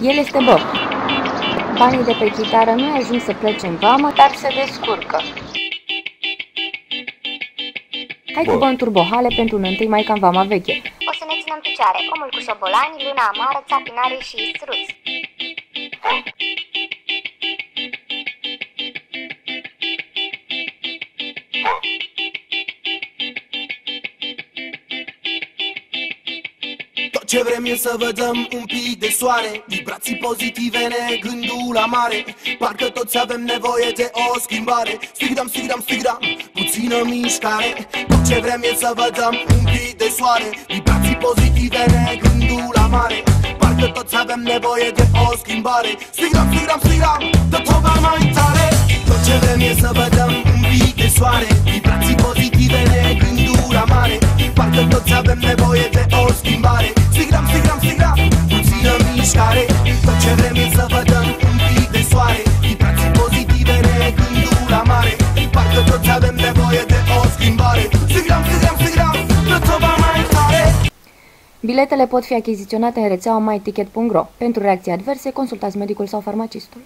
El este Bob. Banii de pe chitară nu ajung să plece în vamă, dar se descurcă. Hai cu bani turbohale pentru un 1 mai ca în vama veche. O să ne ținem picioare, omul cu șobolani, luna amară, țapinare și struți. Tot ce vrem e să vă dăm un pic de soare, vibrații pozitive, ne gândul la mare. Parcă toți avem nevoie de o schimbare. Stigdam, stigdam, stigdam, puțină mișcare. Tot ce vrem e să vă dăm un pic de soare, vibrații pozitive, ne gândul la mare. Parcă toți avem nevoie de o schimbare. Stigdam, stigdam, stigdam, dă ceva mai tare. Tot ce vrem e să vă dăm un pic de soare, vibrații pozitive, ne gândul la mare. Parcă toți avem nevoie de o schimbare. Stigdam, stigdam, stigdam, puțină mișcare. Tot ce vrem e să vă dăm un pic de soare, vibrații pozitive, ne gândul la mare. Parcă toți avem nevoie de o schimbare. Stigdam, stigdam, stigdam, dă ceva mai tare. Biletele pot fi achiziționate în rețeaua myticket.ro. Pentru reacții adverse, consultați medicul sau farmacistul.